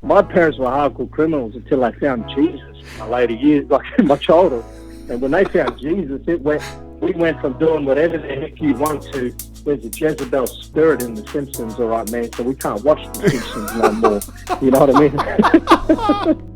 my parents were hardcore criminals until they found Jesus in my later years, like in my childhood. And when they found Jesus, we went from doing whatever the heck you want to, there's a Jezebel spirit in The Simpsons, all right, man, so we can't watch The Simpsons no more. You know what I mean?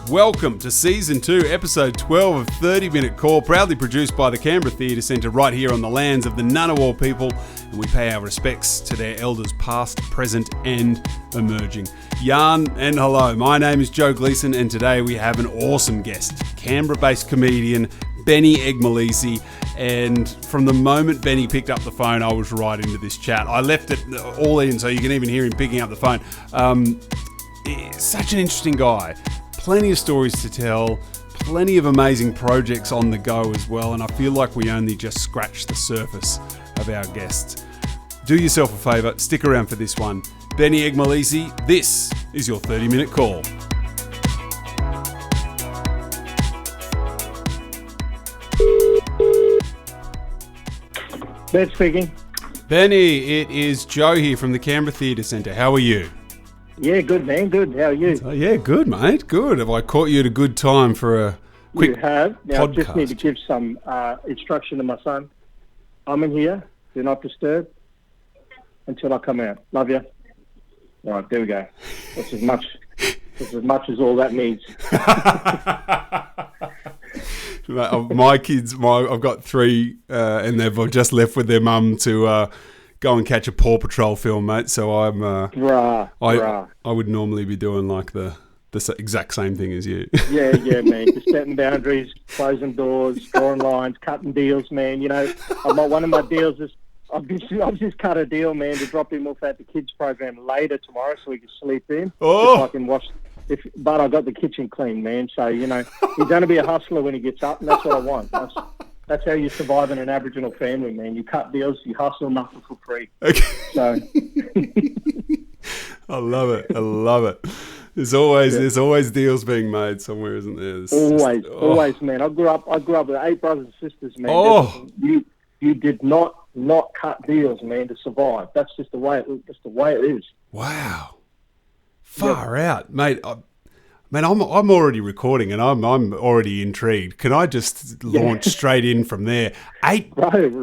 Welcome to Season 2, Episode 12 of 30 Minute Call, proudly produced by the Canberra Theatre Centre right here on the lands of the Ngunnawal people, and we pay our respects to their elders past, present and emerging. Yarn and hello, my name is Joe Gleeson, and today we have an awesome guest, Canberra-based comedian Benny Eggmolesse. And from the moment Benny picked up the phone, I was right into this chat. I left it all in so you can even hear him picking up the phone. Such an interesting guy. Plenty of stories to tell, plenty of amazing projects on the go as well, and I feel like we only just scratched the surface of our guests. Do yourself a favour, stick around for this one. Benny Eggmolesse, this is your 30-minute call. Ben speaking. Benny, it is Joe here from the Canberra Theatre Centre. How are you? Yeah, good, man. Good. How are you? Oh, yeah, good, mate. Good. Have I caught you at a good time for a quick You have. Now, I just podcast? need to give some instruction to my son. I'm in here. Do not disturb until I come out. Love you. All right, there we go. That's as much as all that needs. My kids, I've got three, and they've just left with their mum to go and catch a Paw Patrol film, mate. So I'm, I would normally be doing like the exact same thing as you. Yeah, man. Just setting boundaries, closing doors, drawing lines, cutting deals, man. You know, one of my deals is I've just cut a deal, man, to drop him off at the kids program later tomorrow so he can sleep in. Oh. If I can watch. But I got the kitchen clean, man. So, you know, he's going to be a hustler when he gets up, and that's what I want. That's how you survive in an Aboriginal family, man. You cut deals, you hustle, nothing for free. Okay. So, I love it. There's always deals being made somewhere, isn't there? Always, man. I grew up with 8 brothers and sisters, man. Oh. You did not cut deals, man, to survive. That's just the way it is. Wow. Far out, mate. I'm already recording and I'm already intrigued. Can I just launch straight in from there? 8 brothers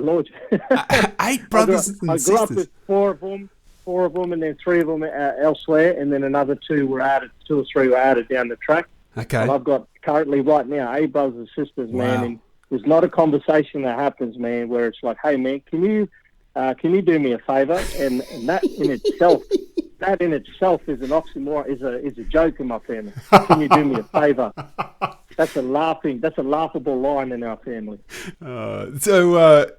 I and grew sisters. up with four of them, and then 3 of them elsewhere, and then another 2 or 3 were added down the track. Okay. And I've got currently right now 8 brothers and sisters, man. Wow. And there's not a conversation that happens, man, where it's like, hey, man, can you do me a favour? And that in itself. That in itself is an oxymoron, is a joke in my family. Can you do me a favour? That's a laughable line in our family. So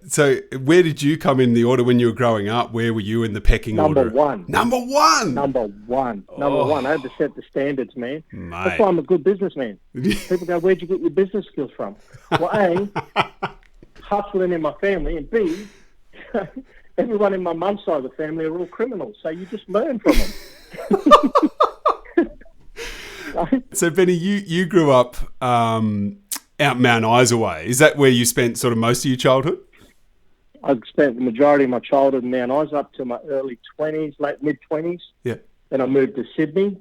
where did you come in the order when you were growing up? Where were you in the pecking order? Number one. I had to set the standards, man. Mate. That's why I'm a good businessman. People go, where'd you get your business skills from? Well, A, hustling in my family, and B, everyone in my mum's side of the family are all criminals, so you just learn from them. So, Benny, you grew up out Mount Isa way. Is that where you spent sort of most of your childhood? I spent the majority of my childhood in Mount Isa up to my early 20s, late mid-20s. Yeah. Then I moved to Sydney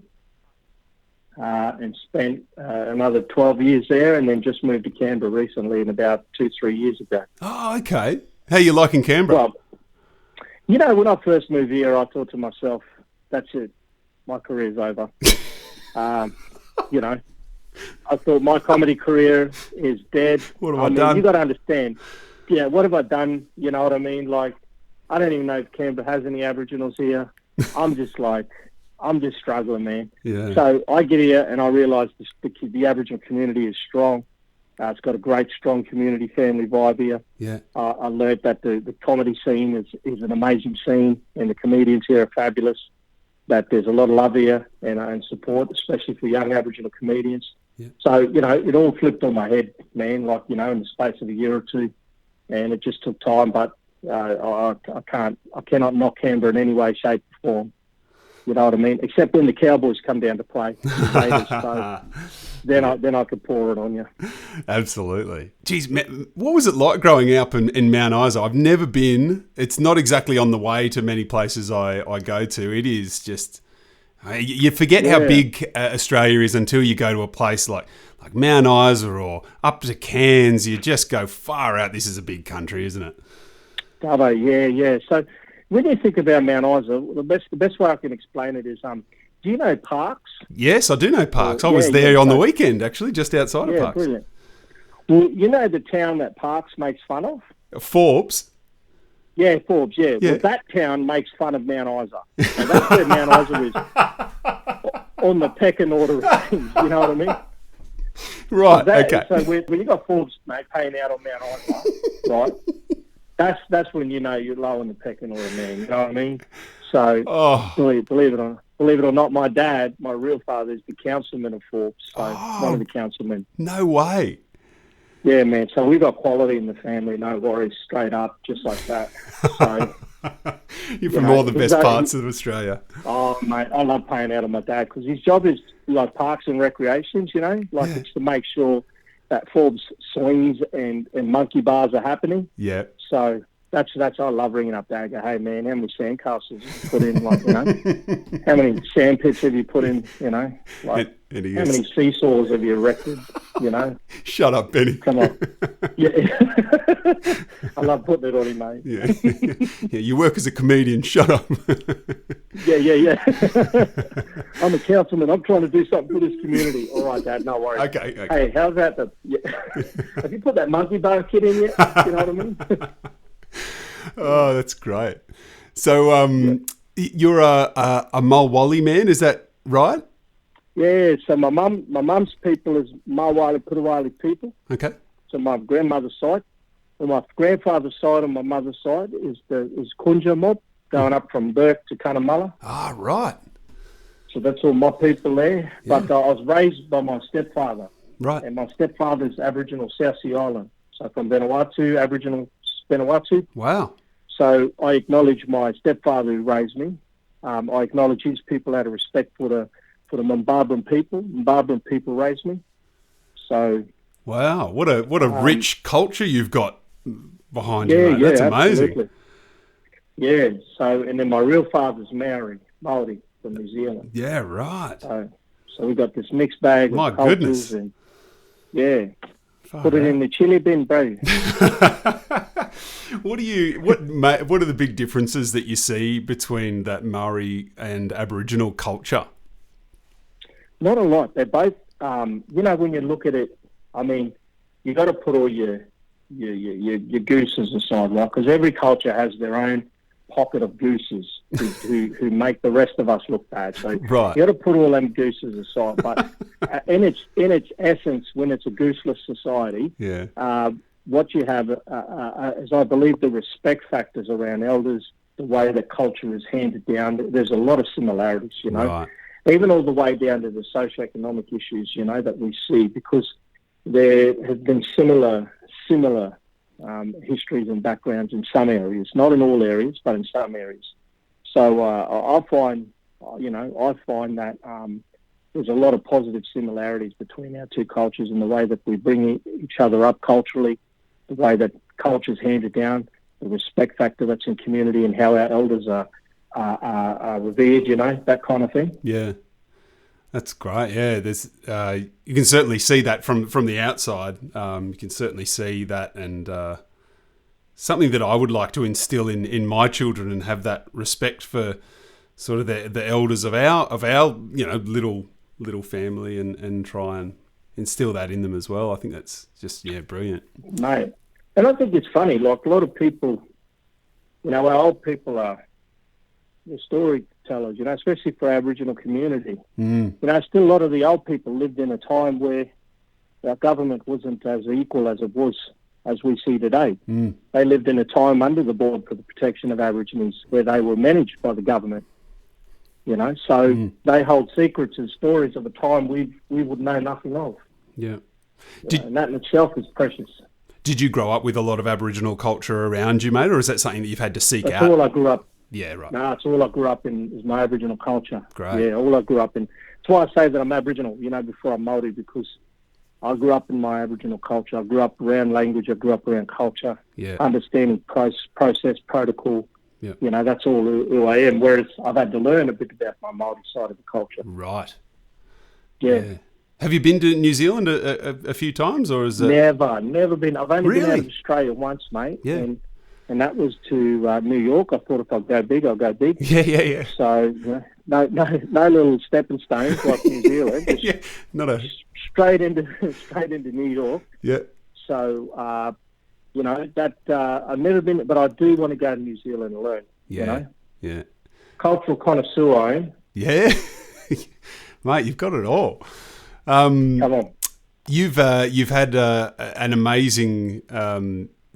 and spent another 12 years there, and then just moved to Canberra recently, about 2-3 years ago. Oh, okay. How are you liking Canberra? Well, you know, when I first moved here, I thought to myself, that's it. My career's over. You know, I thought my comedy career is dead. What have I done? You got to understand. Yeah, what have I done? You know what I mean? Like, I don't even know if Canberra has any Aboriginals here. I'm just struggling, man. Yeah. So I get here and I realise the Aboriginal community is strong. It's got a great, strong community family vibe here. Yeah. I learned that the comedy scene is an amazing scene, and the comedians here are fabulous. That there's a lot of love here and support, especially for young Aboriginal comedians. Yeah. So, you know, it all flipped on my head, man, like, you know, in the space of a year or two. And it just took time, but I cannot knock Canberra in any way, shape, or form. You know what I mean? Except when the Cowboys come down to play. So then I could pour it on you. Absolutely. Geez, what was it like growing up in Mount Isa? I've never been. It's not exactly on the way to many places I go to. It is just You forget how big Australia is until you go to a place like Mount Isa or up to Cairns. You just go far out. This is a big country, isn't it? Dubbo, yeah. So when you think about Mount Isa, the best way I can explain it is, do you know Parkes? Yes, I do know Parkes. I was there on the weekend, actually, just outside of Parkes. Yeah, brilliant. Well, you know the town that Parkes makes fun of? Forbes? Yeah, Forbes, yeah. Well, that town makes fun of Mount Isa. So that's where Mount Isa is on the pecking order of things, you know what I mean? Right, okay. So when you got Forbes, mate, paying out on Mount Isa, right, that's when you know you're low in the pecking order, man, you know what I mean? So believe it or not, my dad, my real father, is the councilman of Forbes, so one of the councilmen. No way. Yeah, man. So we got quality in the family, no worries, straight up, just like that. So you're from all the best parts of Australia. Oh, mate, I love paying out on my dad because his job is like parks and recreations, you know, like it's to make sure that Forbes swings and monkey bars are happening. Yeah. So that's I love ringing up Dad. Go, hey man, how many sandcastles have you put in? Like, you know, how many sand pits have you put in? You know, like how many seesaws have you erected? You know. Shut up, Benny. Come on. Yeah. I love putting it on him, mate. Yeah. You work as a comedian. Shut up. Yeah. I'm a councilman. I'm trying to do something for this community. All right, Dad. No worries. Okay. Hey, how's that? Have you put that monkey bar kit in yet? You know what I mean? Oh, that's great. So, you're a Mulwally man, is that right? Yeah. So my mum's people is Maori Purawali people. Okay. So my grandmother's side, and my grandfather's side on my mother's side is Kunja mob going up from Burke to Cunnamulla. Ah, right. So that's all my people there. Yeah. But I was raised by my stepfather. Right. And my stepfather's Aboriginal South Sea Island. So from Vanuatu, Aboriginal Vanuatu. Wow. So I acknowledge my stepfather who raised me. I acknowledge his people out of respect for the Mbabran people. Mbabran people raised me. So. Wow, what a rich culture you've got behind you, mate. That's amazing. Absolutely. Yeah. So and then my real father's Maori from New Zealand. Yeah, right. So we got this mixed bag of cultures. And, put it in the chili bin, bro. What are the big differences that you see between that Maori and Aboriginal culture? Not a lot. They're both, when you look at it, I mean, you got to put all your gooses aside, right? Because every culture has their own pocket of gooses who make the rest of us look bad. So right. You got to put all them gooses aside. But in its essence, when it's a gooseless society, what you have is, I believe, the respect factors around elders, the way the culture is handed down. There's a lot of similarities, you know, right. Even all the way down to the socioeconomic issues, you know, that we see, because there have been similar histories and backgrounds in some areas, not in all areas, but in some areas. So I find that there's a lot of positive similarities between our two cultures and the way that we bring each other up culturally, the way that culture's handed down, the respect factor that's in community, and how our elders are revered, you know, that kind of thing. Yeah, that's great. Yeah, there's you can certainly see that from the outside. You can certainly see that, and something that I would like to instill in my children, and have that respect for sort of the elders of our little family, and try and instill that in them as well. I think that's just brilliant, mate. And I think it's funny, like a lot of people, you know, our old people are the storytellers, you know, especially for our Aboriginal community. You know, still a lot of the old people lived in a time where our government wasn't as equal as it was, as we see today. They lived in a time under the Board for the Protection of Aborigines where they were managed by the government, you know, so they hold secrets and stories of a time we would know nothing of. Yeah. And that in itself is precious. Did you grow up with a lot of Aboriginal culture around you, mate, or is that something that you've had to seek out? That's all I grew up. Yeah, right. No, it's all I grew up in is my Aboriginal culture. Great. Yeah, all I grew up in. That's why I say that I'm Aboriginal, you know, before I'm Maori, because I grew up in my Aboriginal culture. I grew up around language. I grew up around culture, understanding process, protocol, Yeah. You know, that's all who I am. Whereas I've had to learn a bit about my Maori side of the culture. Right. Yeah. Have you been to New Zealand a few times, or is it? Never been. I've only been out Really? of Australia once, mate. Yeah. And that was to New York. I thought if I go big, I'll go big. Yeah. So no little stepping stones like New Zealand. Just Yeah. Not a. straight into New York. Yeah. So you know that I've never been, but I do want to go to New Zealand and learn. Yeah. You know, Yeah. cultural connoisseur I am. Yeah. Mate, you've got it all. Come on. You've had an amazing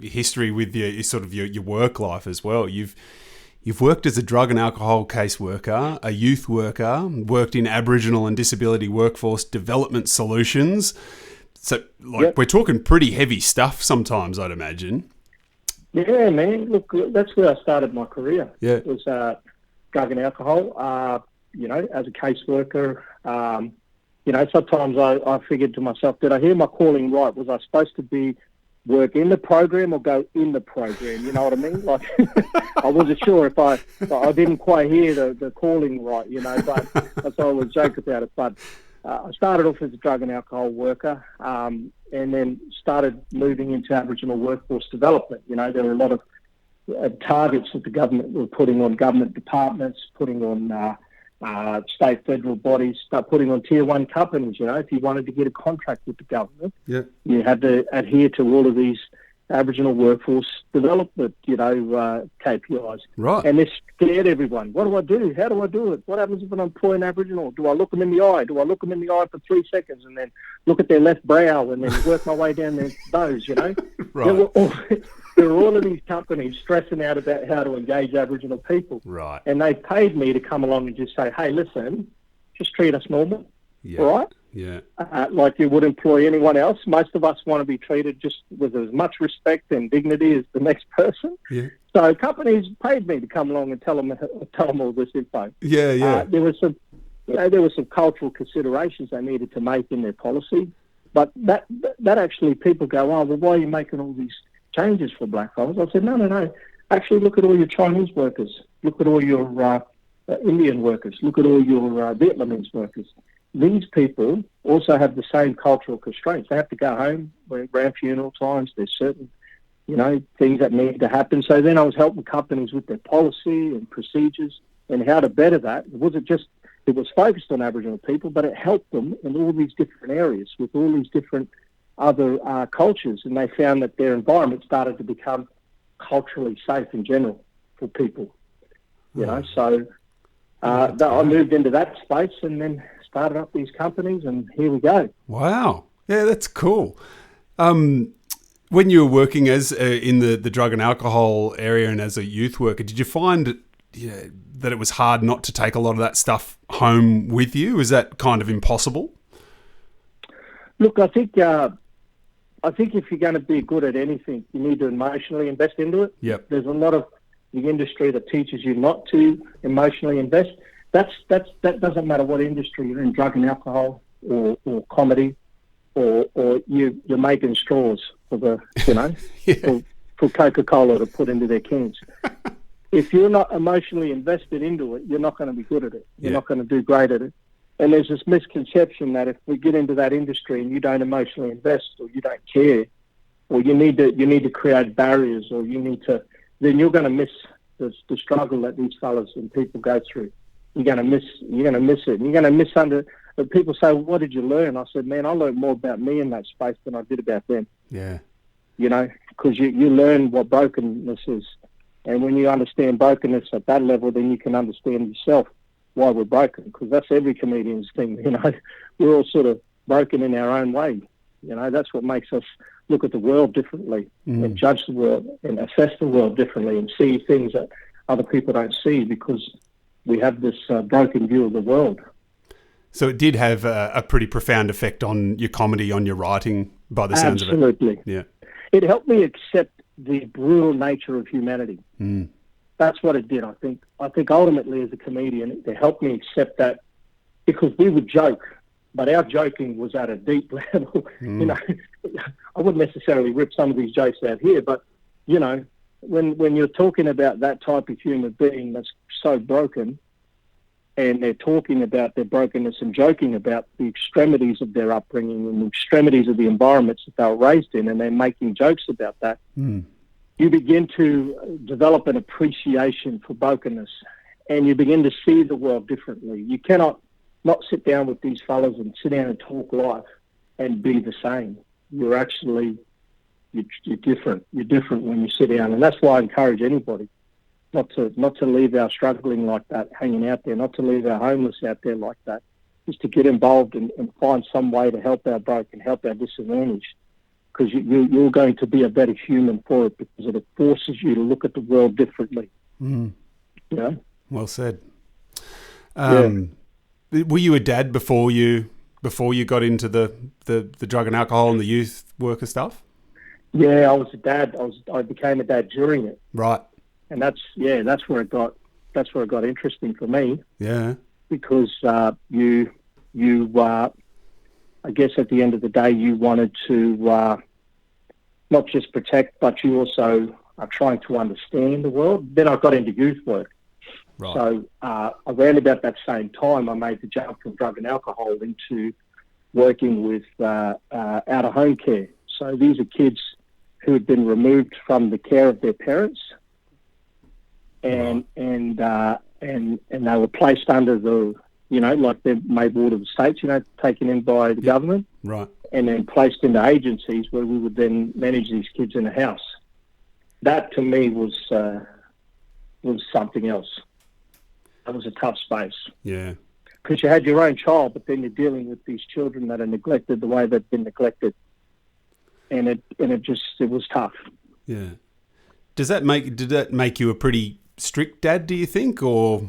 history with your work life as well. You've worked as a drug and alcohol caseworker, a youth worker, worked in Aboriginal and disability workforce development solutions. So, We're talking pretty heavy stuff sometimes, I'd imagine. Yeah, man. Look, that's where I started my career. Yeah. It was drug and alcohol. You know, as a caseworker. You know, sometimes I figured to myself, did I hear my calling right? Was I supposed to work in the program or go in the program? You know what I mean? Like, I wasn't sure if I didn't quite hear the calling right, you know, but that's why I always joke about it. But I started off as a drug and alcohol worker and then started moving into Aboriginal workforce development. You know, there were a lot of targets that the government were putting on government departments, putting on state, federal bodies, start putting on tier one companies. You know, if you wanted to get a contract with the government, you had to adhere to all of these Aboriginal workforce development, you know, KPIs. Right. And this scared everyone. What do I do? How do I do it? What happens if I'm employing Aboriginal? Do I look them in the eye? Do I look them in the eye for 3 seconds and then look at their left brow and then work my way down their nose, you know? Right. There were all of these companies stressing out about how to engage Aboriginal people. Right. And they paid me to come along and just say, hey, listen, just treat us normal, all right? Yeah. Like you would employ anyone else. Most of us want to be treated just with as much respect and dignity as the next person. Yeah. So companies paid me to come along and tell them all this info. Yeah. There were some cultural considerations they needed to make in their policy, but that actually people go, oh, well, why are you making all these changes for black fellas? I said, no. Actually, look at all your Chinese workers. Look at all your Indian workers. Look at all your Vietnamese workers. These people also have the same cultural constraints. They have to go home around funeral times. There's certain, you know, things that need to happen. So then I was helping companies with their policy and procedures and how to better that. It was focused on Aboriginal people, but it helped them in all these different areas with all these different other cultures. And they found that their environment started to become culturally safe in general for people, you know. So I moved into that space and then started up these companies, and here we go. Wow. Yeah, that's cool. When you were working as in the drug and alcohol area and as a youth worker, did you find that it was hard not to take a lot of that stuff home with you? Is that kind of impossible? Look, I think if you're going to be good at anything, you need to emotionally invest into it. Yep. There's a lot of the industry that teaches you not to emotionally invest. That doesn't matter what industry you're in, drug and alcohol or comedy or you're making straws for the, you know, for Coca-Cola to put into their cans. If you're not emotionally invested into it, you're not going to be good at it. You're not going to do great at it. And there's this misconception that if we get into that industry and you don't emotionally invest or you don't care, or you need to create barriers, or then you're going to miss the struggle that these fellas and people go through. You're going to miss it. You're going to miss but people say, well, what did you learn? I said, man, I learned more about me in that space than I did about them. Yeah. You know, because you learn what brokenness is. And when you understand brokenness at that level, then you can understand yourself why we're broken, because that's every comedian's thing. You know, we're all sort of broken in our own way. You know, that's what makes us look at the world differently and judge the world and assess the world differently and see things that other people don't see, because we have this broken view of the world. So it did have a pretty profound effect on your comedy, on your writing, by the sounds of it. Absolutely. Yeah. It helped me accept the brutal nature of humanity. That's what it did. I think ultimately as a comedian, it helped me accept that, because we would joke, but our joking was at a deep level. You know, I wouldn't necessarily rip some of these jokes out here, but, you know, when you're talking about that type of human being that's so broken, and they're talking about their brokenness and joking about the extremities of their upbringing and the extremities of the environments that they were raised in, and they're making jokes about that, you begin to develop an appreciation for brokenness, and you begin to see the world differently. You cannot not sit down with these fellas and sit down and talk life and be the same. You're actually, you're different. You're different when you sit down, and that's why I encourage anybody not to leave our struggling like that hanging out there, not to leave our homeless out there like that, is to get involved and find some way to help our broken, help our disadvantaged, because you're going to be a better human for it, because it forces you to look at the world differently. You know? Well said. Were you a dad before you got into the drug and alcohol and the youth worker stuff? Yeah, I was a dad. I became a dad during it. Right. And that's where it got interesting for me. Yeah. Because you I guess at the end of the day you wanted to not just protect, but you also are trying to understand the world. Then I got into youth work. Right. So around about that same time, I made the jump from drug and alcohol into working with out-of-home care. So these are kids who had been removed from the care of their parents, and they were placed under the, like they're made ward of the states, taken in by the government, right, and then placed into agencies where we would then manage these kids in a house. That to me was something else. That was a tough space. Yeah. Because you had your own child, but then you're dealing with these children that are neglected the way they've been neglected. And it was tough. Yeah. Did that make you a pretty strict dad, do you think, or?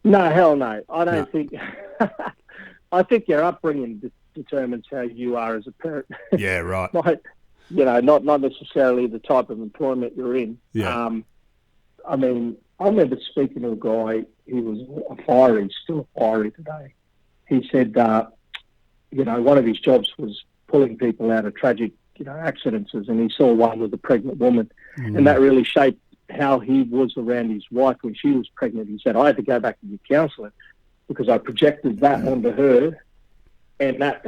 No, hell no. I don't think. I think your upbringing determines how you are as a parent. Yeah, right. Not necessarily the type of employment you're in. Yeah. I remember speaking to a guy. He was still fiery today. He said, one of his jobs was pulling people out of tragic, accidents, and he saw one with a pregnant woman, and that really shaped how he was around his wife when she was pregnant. He said, I had to go back and get counselling because I projected that onto her, and that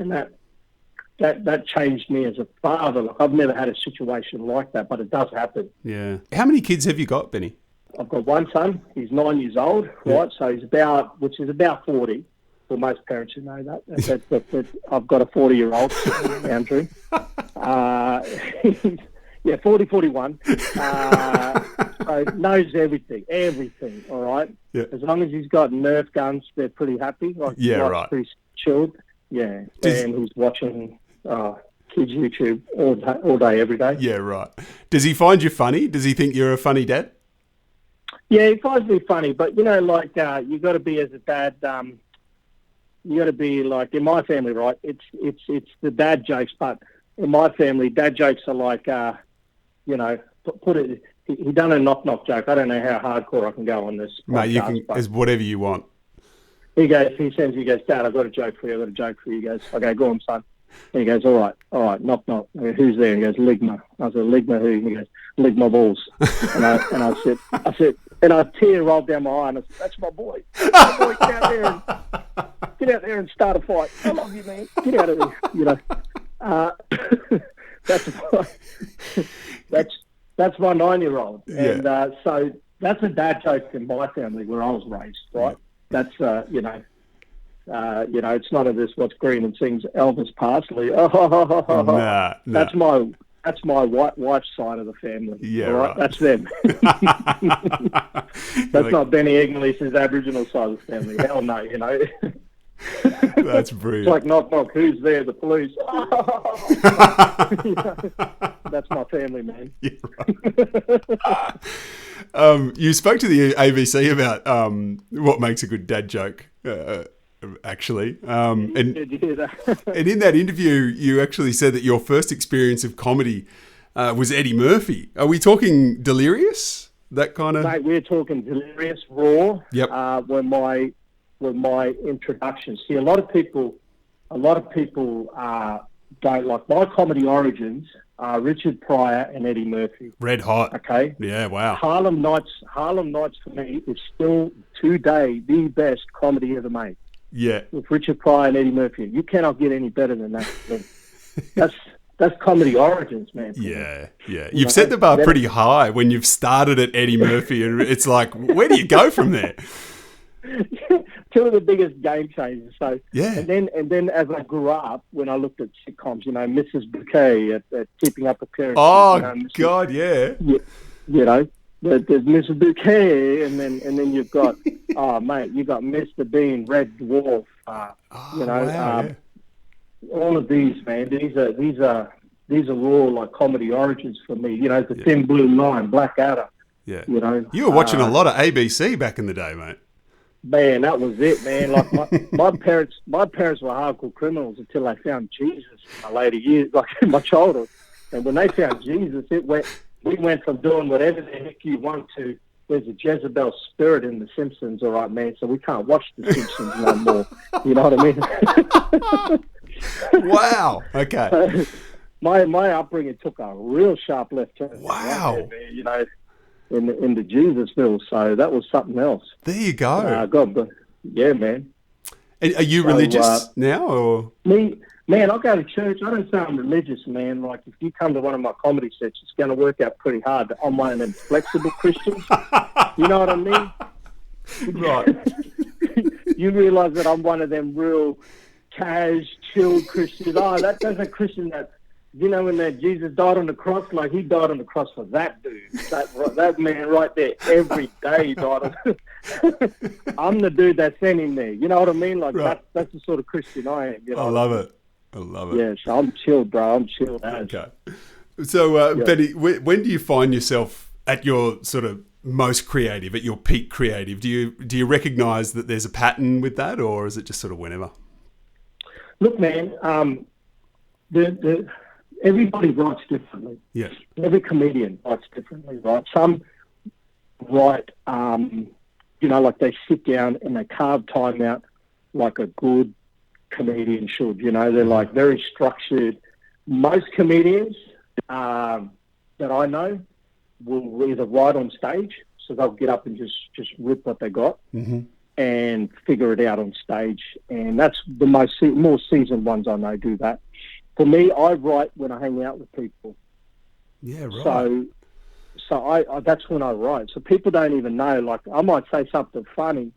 changed me as a father. Like, I've never had a situation like that, but it does happen. Yeah. How many kids have you got, Benny? I've got one son. He's 9 years old, right? So he's about 40. For most parents who know that. I've got a 40-year-old, Andrew. 40, 41. So knows everything, all right? Yeah. As long as he's got Nerf guns, they're pretty happy. Right. Pretty chilled. Yeah. And he's watching kids' YouTube all day, every day. Yeah, right. Does he find you funny? Does he think you're a funny dad? Yeah, he finds me funny, but, you got to be, as a dad, you got to be like, in my family, right, it's the dad jokes, but in my family, dad jokes are like, he done a knock-knock joke. I don't know how hardcore I can go on this. Mate, you can, as whatever you want. He goes, Dad, I've got a joke for you. He goes, okay, go on, son. And he goes, all right, knock, knock. I go, who's there? He goes, Ligma. I said, Ligma who? He goes, Ligma balls. and I said, and a tear rolled down my eye, and I said, that's my boy. My boy, get out there and start a fight. I love you, man. Get out of there. That's my 9-year-old. And so that's a dad joke in my family where I was raised, right? That's, it's none of this what's green and sings Elvis Parsley. Nah. That's my wife's side of the family. Yeah, right? That's them. That's not Benny Eggmolesse's Aboriginal side of the family. Hell no, That's brilliant. It's like, knock, knock, who's there? The police. That's my family, man. Yeah, right. You spoke to the ABC about what makes a good dad joke, actually. Did you hear that? And in that interview, you actually said that your first experience of comedy was Eddie Murphy. Are we talking Delirious? That kind of... Mate, we're talking Delirious, Raw. Yep. Were my introduction. See, a lot of people don't like my comedy origins. Richard Pryor and Eddie Murphy. Red hot. Okay. Yeah, wow. Harlem Nights for me is still today the best comedy ever made. Yeah. With Richard Pryor and Eddie Murphy. You cannot get any better than that. That's comedy origins, man. Yeah, yeah. You've set the bar pretty high when you've started at Eddie Murphy, and it's like, where do you go from there? Two of the biggest game changers. So yeah. And then as I grew up, when I looked at sitcoms, Mrs. Bouquet at Keeping Up Appearances. Oh God, yeah. There's Mrs. Bouquet, and then you've got mate, you got Mr. Bean, Red Dwarf. Wow. All of these, man. These are all like comedy origins for me. The Thin Blue Line, Blackadder. Yeah. You were watching a lot of ABC back in the day, mate. Man, that was it, man. Like my parents were hardcore criminals until they found Jesus in my later years, like in my childhood. And when they found Jesus, we went from doing whatever the heck you want to. There's a Jezebel spirit in The Simpsons, all right, man. So we can't watch The Simpsons no more. You know what I mean? Wow. Okay. My upbringing took a real sharp left turn. Wow. In the Jesusville, so that was something else. There you go. God, yeah, man. And are you religious now, or me? Man, I go to church. I don't say I'm religious, man. Like if you come to one of my comedy sets, it's going to work out pretty hard. I'm one of them flexible Christians. You know what I mean? Right. You realise that I'm one of them real cash, chill Christians. Oh, that's a Christian that. When that Jesus died on the cross, like he died on the cross for that dude, that man right there. Every day he died on. I'm the dude that sent him there. You know what I mean? Like right. that's the sort of Christian I am. I love it. I love it. Yeah, so I'm chilled, bro. I'm chilled. Okay. So, Benny, when do you find yourself at your sort of most creative, at your peak creative? Do you recognise that there's a pattern with that, or is it just sort of whenever? Look, man. Everybody writes differently. Yeah. Every comedian writes differently, right? Some write, like they sit down and they carve time out like a good comedian should. They're like very structured. Most comedians that I know will either write on stage, so they'll get up and just rip what they got and figure it out on stage. And that's the more seasoned ones I know do that. For me, I write when I hang out with people. Yeah, right. So I that's when I write. So people don't even know. Like, I might say something funny,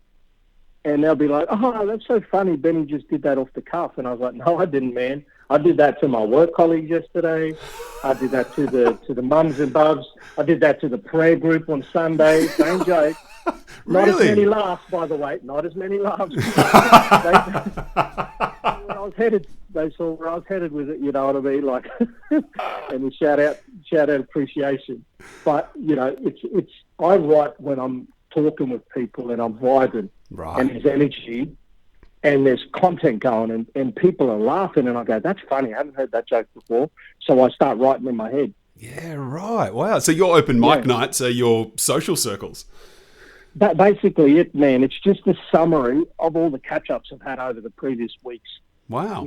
and they'll be like, "Oh, that's so funny. Benny just did that off the cuff." And I was like, "No, I didn't, man. I did that to my work colleagues yesterday. I did that to the mums and bubs. I did that to the prayer group on Sunday. Same joke. Not Really? as many laughs, by the way. Not as many laughs." They saw where I was headed with it, you know what I mean? Like, and we shout out appreciation. But it's I write when I'm talking with people and I'm vibing, right? And there's energy and there's content going, and people are laughing, and I go, "That's funny. I haven't heard that joke before." So I start writing in my head. Yeah, right. Wow. So your open mic nights are your social circles. That basically it, man. It's just a summary of all the catch-ups I've had over the previous weeks. Wow.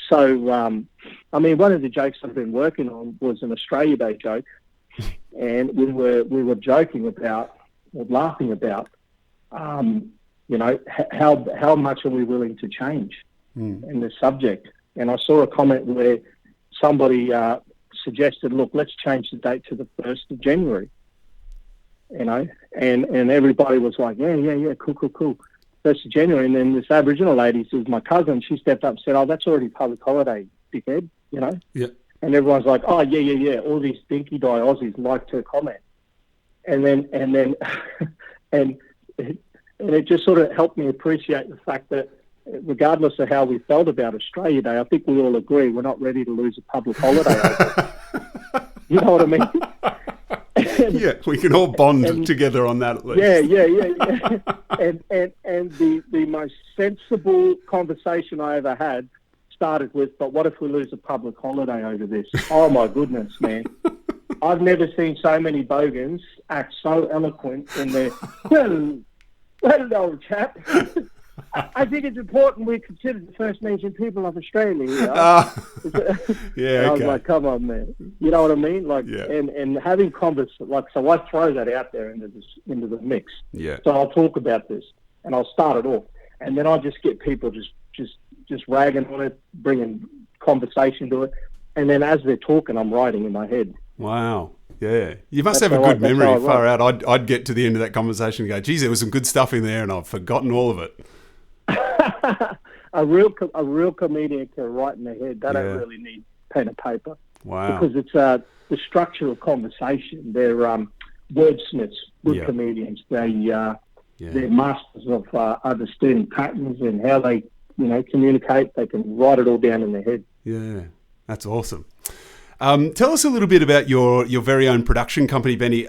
So, one of the jokes I've been working on was an Australia Day joke, and we were joking about, or laughing about, how much are we willing to change in this subject? And I saw a comment where somebody suggested, look, let's change the date to the 1st of January. And everybody was like, yeah, cool. 1st of January, and then this Aboriginal lady, who's my cousin, she stepped up and said, "Oh, that's already public holiday, dickhead," Yeah. And everyone's like, "Oh, yeah. All these dinky die Aussies liked her comment," and then and it just sort of helped me appreciate the fact that regardless of how we felt about Australia Day, I think we all agree we're not ready to lose a public holiday over it. You know what I mean? Yeah, we can all bond together on that at least. Yeah. And the most sensible conversation I ever had started with, "But what if we lose a public holiday over this?" Oh my goodness, man. I've never seen so many bogans act so eloquent in their, well, old chap, I think it's important we're considered the First Nation people of Australia. You know? Yeah, I was like, come on, man. You know what I mean? Like, Yeah. and having conversation, like, so I throw that out there into the mix. Yeah. So I'll talk about this, and I'll start it off, and then I'll just get people just ragging on it, bringing conversation to it, and then as they're talking, I'm writing in my head. Wow. Yeah. You must That's have a how good that's memory. how I Far out. I'd get to the end of that conversation and go, geez, there was some good stuff in there and I've forgotten all of it. A real comedian can write in their head. They Yeah. don't really need pen and paper. Wow. Because it's the structure of conversation. They're wordsmiths, good Yeah. comedians. They're masters of understanding patterns and how they, communicate. They can write it all down in their head. Yeah. That's awesome. Tell us a little bit about your very own production company, Benny.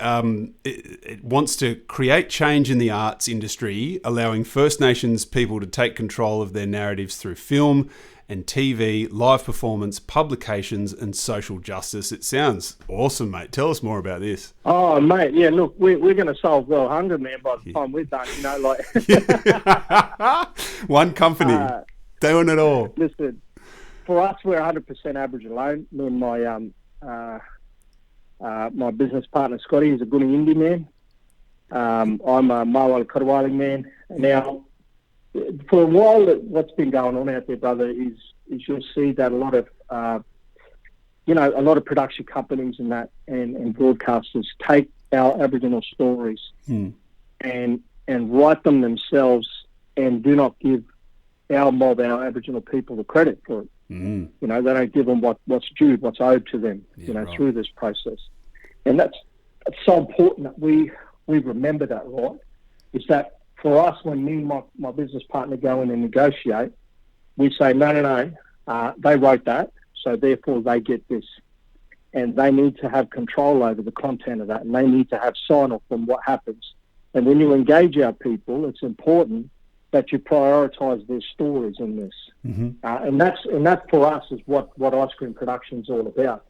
It wants to create change in the arts industry, allowing First Nations people to take control of their narratives through film and TV, live performance, publications, and social justice. It sounds awesome, mate. Tell us more about this. Oh, mate, yeah. Look, we're going to solve world hunger, man. By the time we're done, One company doing it all. Listen. For us, we're 100% Aboriginal owned. Me and my business partner Scotty is a Guni Indi man. I'm a Maori Kodawali man. Now, for a while, what's been going on out there, brother, is you'll see that a lot of production companies and broadcasters take our Aboriginal stories and write them themselves and do not give our mob, our Aboriginal people, the credit for it. Mm. They don't give them what's due, what's owed to them, right. through this process. And that's so important that we remember that, right? Is that for us, when me and my business partner go in and negotiate, we say, no, they wrote that, so therefore they get this. And they need to have control over the content of that, and they need to have sign-off on what happens. And when you engage our people, it's important that you prioritise their stories in this. Mm-hmm. And that for us is what Ice Cream Production's all about.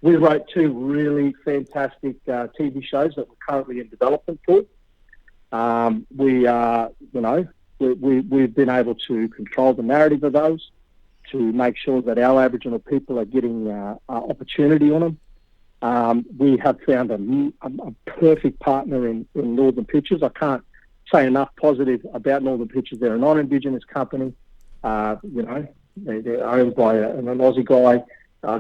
We wrote 2 really fantastic TV shows that we're currently in development for. We've been able to control the narrative of those to make sure that our Aboriginal people are getting opportunity on them. We have found a perfect partner in Northern Pictures. I can't say enough positive about Northern Pictures. They're a non-Indigenous company. They're owned by an Aussie guy.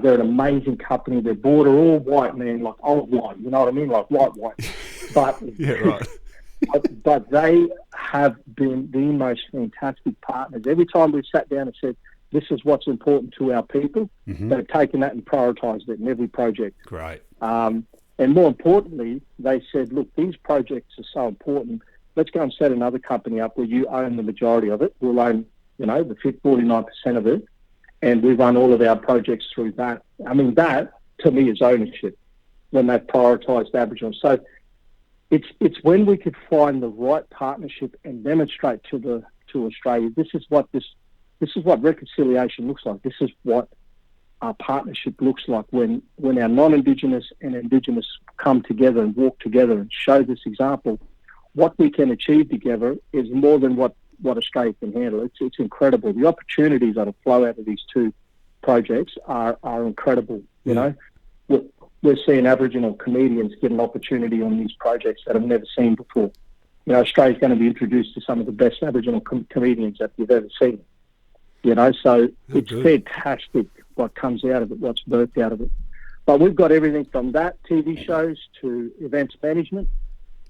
They're an amazing company. Their board are all white, man, like old white. You know what I mean, like white. But yeah, right. but they have been the most fantastic partners. Every time we've sat down and said, this is what's important to our people, they've taken that and prioritised it in every project. Great. And more importantly, they said, look, these projects are so important. Let's go and set another company up where you own the majority of it. We'll own, the 49% of it, and we run all of our projects through that. I mean, that, to me, is ownership when they've prioritised Aboriginal. So it's when we could find the right partnership and demonstrate to Australia, this is what reconciliation looks like. This is what our partnership looks like when our non-Indigenous and Indigenous come together and walk together and show this example. What we can achieve together is more than what Australia can handle. It's incredible. The opportunities that will flow out of these 2 projects are incredible. We're seeing Aboriginal comedians get an opportunity on these projects that I've never seen before. Australia's going to be introduced to some of the best Aboriginal comedians that you've ever seen. So it's fantastic what comes out of it, what's birthed out of it. But we've got everything from that, TV shows, to events management.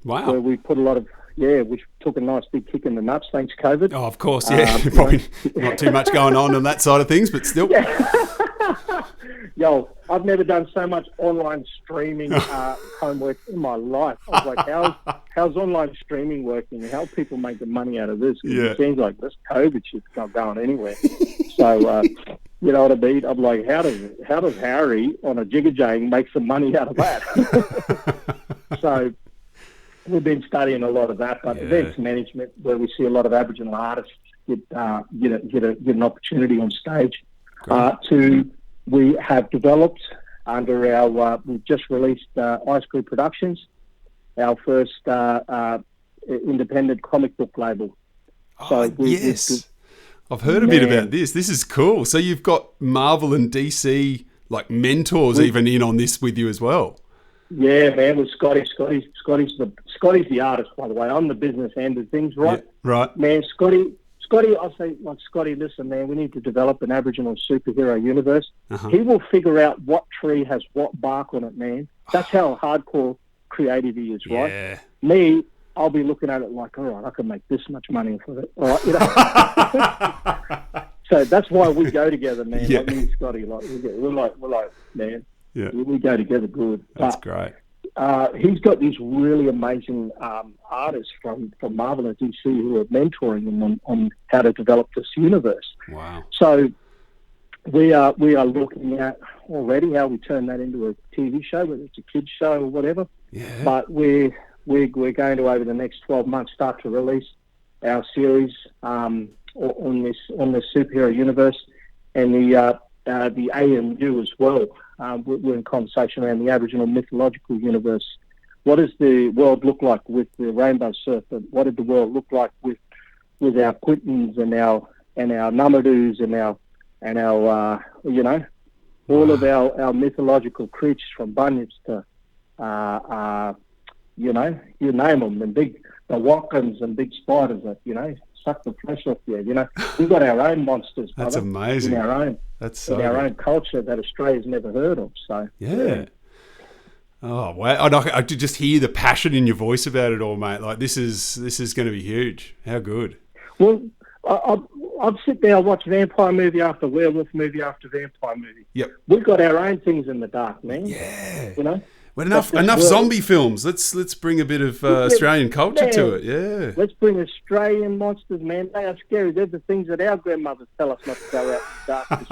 Wow. Where we put a lot of, which took a nice big kick in the nuts, thanks COVID. Oh, of course, yeah. Probably not too much going on that side of things, but still. Yeah. Yo, I've never done so much online streaming homework in my life. I was like, how's online streaming working? How people making money out of this? It seems like this COVID shit's not going anywhere. So, you know what I mean? I'm like, how does Harry on a jigger-jang make some money out of that? So we've been studying a lot of that, but events management, where we see a lot of Aboriginal artists get an opportunity on stage. We have developed under our, we've just released Ice Cream Productions, our first independent comic book label. Yes. I've heard a bit about this. This is cool. So you've got Marvel and DC like mentors even in on this with you as well. Yeah, man. With Scotty's the artist, by the way. I'm the business end of things, right? Yeah, right. Man, Scotty, I say, like, Scotty, listen, man, we need to develop an Aboriginal superhero universe. He will figure out what tree has what bark on it, man. That's how hardcore creative he is, right? Yeah. Me, I'll be looking at it like, all right, I can make this much money for it. All right, you know? So that's why we go together, man. Yeah. Like me and Scotty, like we're like, man. Yeah. We go together good. That's great. He's got these really amazing artists from Marvel and DC who are mentoring him on how to develop this universe. Wow. So we are looking at already how we turn that into a TV show, whether it's a kids show or whatever. Yeah. But we're going to, over the next 12 months, start to release our series on this superhero universe, and the AMU as well. We're in conversation around the Aboriginal mythological universe. What does the world look like with the rainbow serpent? What did the world look like with our Quintons and our Namadus and our you know, all of our mythological creatures from bunyips to you know, you name them, the Watkins and big spiders that, you know, suck the flesh off you. You know, we've got our own monsters. That's brother, amazing. In our own. That's so in our own culture that Australia's never heard of. So yeah. Oh wow! I could just hear the passion in your voice about it all, mate. Like this is going to be huge. How good? Well, I'd sit there and watch vampire movie after werewolf movie after vampire movie. Yep. We've got our own things in the dark, man. Yeah. You know. Well, enough zombie films. Let's bring a bit of Australian culture to it. Yeah. Let's bring Australian monsters, man. They are scary. They're the things that our grandmothers tell us not to go out in the dark to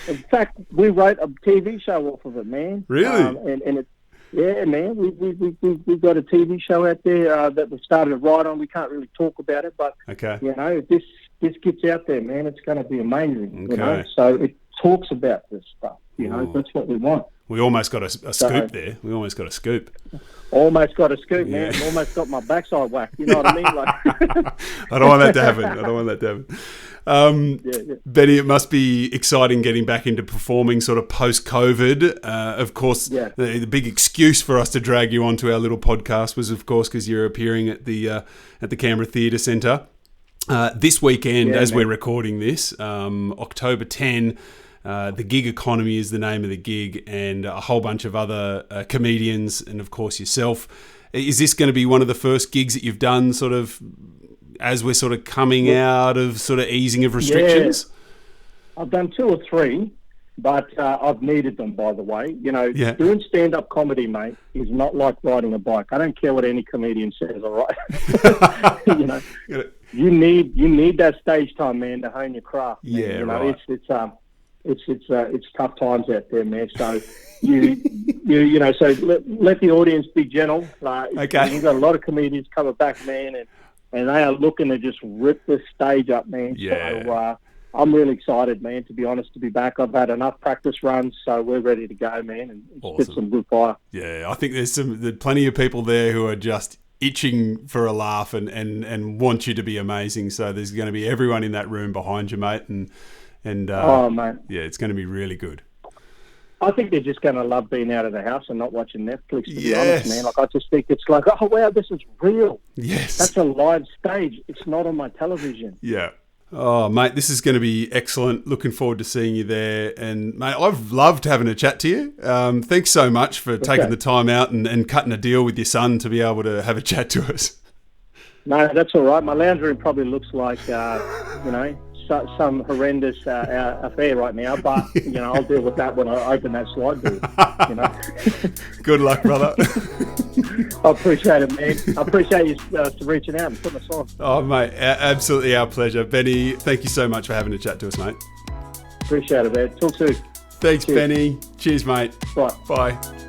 see. In fact, we wrote a TV show off of it, man. Really? And it's, yeah, man. We've got a TV show out there that we started to write on. We can't really talk about it, but okay. You know, if this gets out there, man, it's going to be amazing. Okay. You know, so it talks about this stuff. You know, that's what we want. We almost got a scoop there. We almost got a scoop. Almost got a scoop, man. Almost got my backside whacked. You know what I mean? Like, I don't want that to happen. Yeah. Benny, it must be exciting getting back into performing sort of post-COVID. Of course, the big excuse for us to drag you onto our little podcast was, of course, because you're appearing at the Canberra Theatre Centre. This weekend, as we're recording this, October 10, The Gig Economy is the name of the gig, and a whole bunch of other comedians, and of course yourself. Is this going to be one of the first gigs that you've done sort of as we're sort of coming out of sort of easing of restrictions? Yeah. I've done 2 or 3, but I've needed them, by the way. You know, doing stand-up comedy, mate, is not like riding a bike. I don't care what any comedian says, all right? You know, you need that stage time, man, to hone your craft. Yeah, you know, right. It's tough times out there, man. So you know, so let the audience be gentle. Okay. You've got a lot of comedians coming back, man, and they are looking to just rip the stage up, man. Yeah. So I'm really excited, man, to be honest, to be back. I've had enough practice runs, so we're ready to go, man, and awesome. spit some good fire. Yeah, I think there's plenty of people there who are just itching for a laugh and want you to be amazing. So there's going to be everyone in that room behind you, mate, and oh, mate. Yeah, it's going to be really good. I think they're just going to love being out of the house and not watching Netflix, to be honest, man. Like, I just think it's like, oh, wow, this is real. Yes. That's a live stage. It's not on my television. Yeah. Oh, mate, this is going to be excellent. Looking forward to seeing you there. And, mate, I've loved having a chat to you. Thanks so much for taking the time out and cutting a deal with your son to be able to have a chat to us. No, that's all right. My lounge room probably looks like, you know, some horrendous affair right now, but you know, I'll deal with that when I open that slide door. You know. Good luck, brother. I appreciate it, man. I appreciate you reaching out and putting us on. Oh, mate, absolutely our pleasure, Benny. Thank you so much for having a chat to us, mate. Appreciate it, man. Talk soon. Thanks, Cheers. Benny. Cheers, mate. Bye. Bye.